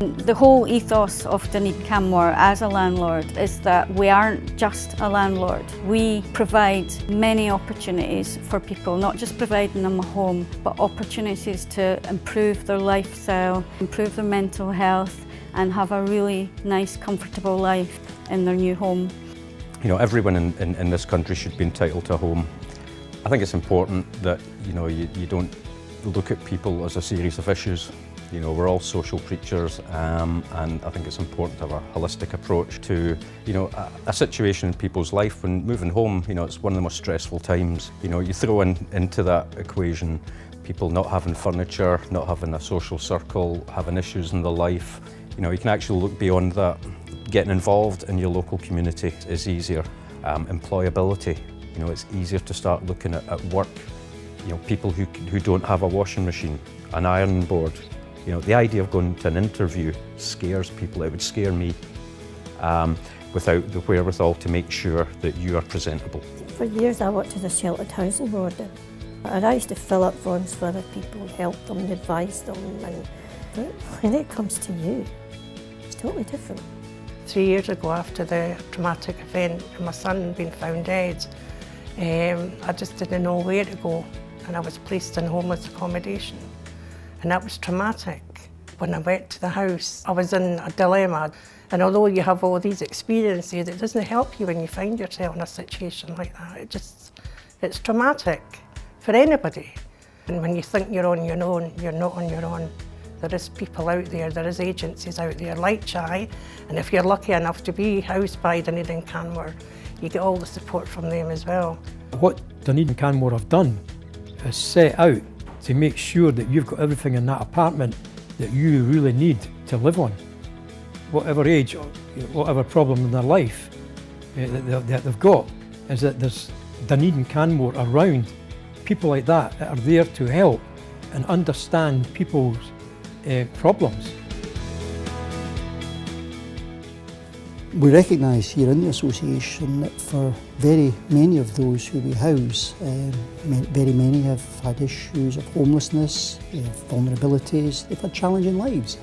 The whole ethos of Dunedin Canmore as a landlord is that we aren't just a landlord. We provide many opportunities for people, not just providing them a home, but opportunities to improve their lifestyle, improve their mental health, and have a really nice, comfortable life in their new home. You know, everyone in this country should be entitled to a home. I think it's important that, you know, you don't look at people as a series of issues. You know, we're all social creatures, and I think it's important to have a holistic approach to, you know, a situation in people's life. When moving home, you know, it's one of the most stressful times. You know, you throw into that equation people not having furniture, not having a social circle, having issues in their life. You know, you can actually look beyond that. Getting involved in your local community is easier. Employability, you know, it's easier to start looking at work. You know, people who don't have a washing machine, an ironing board. You know, the idea of going to an interview scares people. It would scare me without the wherewithal to make sure that you are presentable. For years I worked as a sheltered housing boarder, and I used to fill up forms for other people, help them, advise them, but when it comes to you, it's totally different. 3 years ago, after the traumatic event and my son being found dead, I just didn't know where to go, and I was placed in homeless accommodation. And that was traumatic. When I went to the house, I was in a dilemma. And although you have all these experiences, it doesn't help you when you find yourself in a situation like that. It's traumatic for anybody. And when you think you're on your own, you're not on your own. There is people out there is agencies out there like CHI, and if you're lucky enough to be housed by Dunedin Canmore, you get all the support from them as well. What Dunedin Canmore have done is set out to make sure that you've got everything in that apartment that you really need to live on. Whatever age, or whatever problem in their life that they've got, is that there's Dunedin Canmore around, people like that are there to help and understand people's problems. We recognise here in the association that for very many of those who we house, very many have had issues of homelessness, vulnerabilities, they've had challenging lives.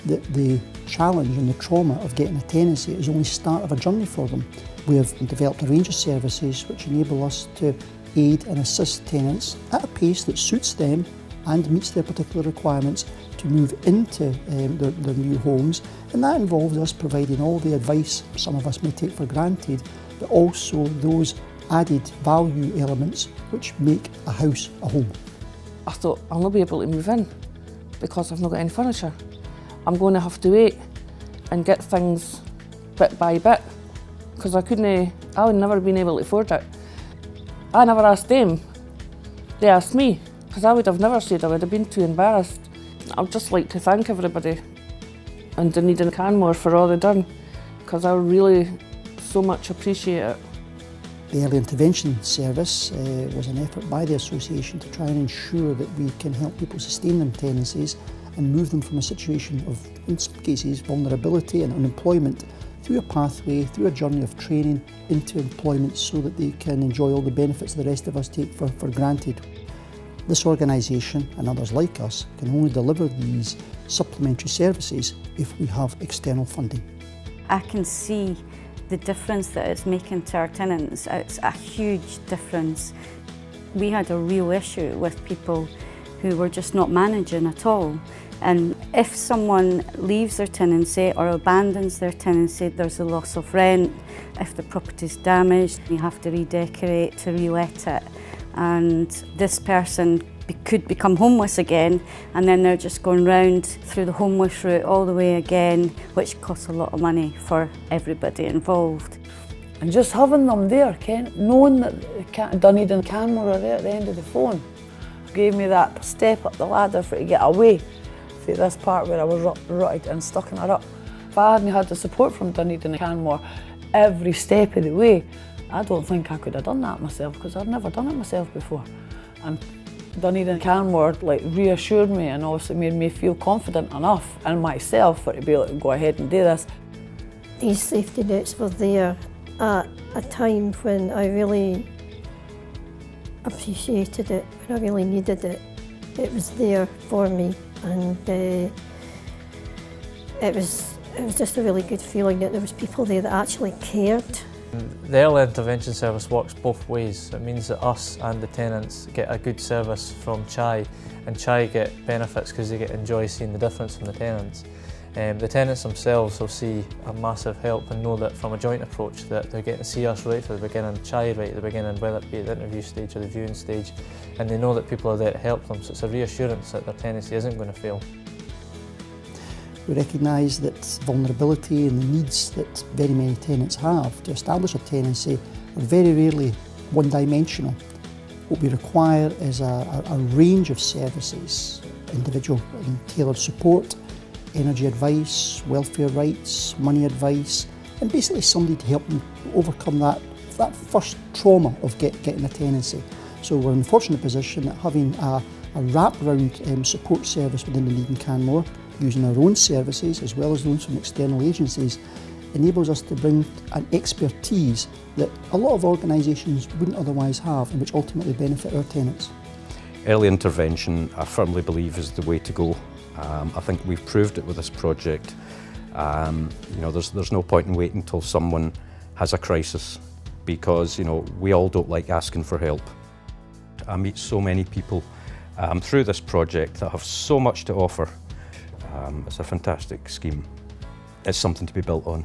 That the challenge and the trauma of getting a tenancy is only the start of a journey for them. We have developed a range of services which enable us to aid and assist tenants at a pace that suits them and meets their particular requirements to move into their new homes, and that involves us providing all the advice some of us may take for granted, but also those added value elements which make a house a home. I thought, I'll not be able to move in because I've not got any furniture. I'm going to have to wait and get things bit by bit because I would never been able to afford it. I never asked them, they asked me, because I would have never said, I would have been too embarrassed. I'd just like to thank everybody and Dunedin Canmore for all they've done, because I really so much appreciate it. The early intervention service was an effort by the association to try and ensure that we can help people sustain their tenancies and move them from a situation of, in some cases, vulnerability and unemployment through a pathway, through a journey of training into employment so that they can enjoy all the benefits the rest of us take for granted. This organisation and others like us can only deliver these supplementary services if we have external funding. I can see the difference that it's making to our tenants. It's a huge difference. We had a real issue with people who were just not managing at all. And if someone leaves their tenancy or abandons their tenancy, there's a loss of rent. If the property's damaged, you have to redecorate to re-let it. And this person could become homeless again, and then they're just going round through the homeless route all the way again, which costs a lot of money for everybody involved. And just having them there, knowing that Dunedin Canmore are there at the end of the phone, gave me that step up the ladder to get away from this part where I was rotted and stuck in a rut. If I hadn't had the support from Dunedin Canmore every step of the way, I don't think I could have done that myself, because I'd never done it myself before. And Dunedin Canmore reassured me and also made me feel confident enough in myself to be able to go ahead and do this. These safety nets were there at a time when I really appreciated it, when I really needed it. It was there for me, and It was just a really good feeling that there was people there that actually cared. The early intervention service works both ways. It means that us and the tenants get a good service from CHI, and CHI get benefits because they get enjoy seeing the difference from the tenants. The tenants themselves will see a massive help and know that from a joint approach that they're getting to see us right from the beginning, CHI right at the beginning, whether it be at the interview stage or the viewing stage, and they know that people are there to help them, so it's a reassurance that their tenancy isn't going to fail. We recognise that vulnerability and the needs that very many tenants have to establish a tenancy are very rarely one-dimensional. What we require is a range of services, individual and tailored support, energy advice, welfare rights, money advice, and basically somebody to help them overcome that first trauma of getting a tenancy. So we're in the fortunate position that having a wrap-round support service within Dunedin Canmore, using our own services as well as those from external agencies, enables us to bring an expertise that a lot of organisations wouldn't otherwise have and which ultimately benefit our tenants. Early intervention, I firmly believe, is the way to go. I think we've proved it with this project. There's no point in waiting until someone has a crisis, because we all don't like asking for help. I meet so many people through this project that have so much to offer. It's a fantastic scheme. It's something to be built on.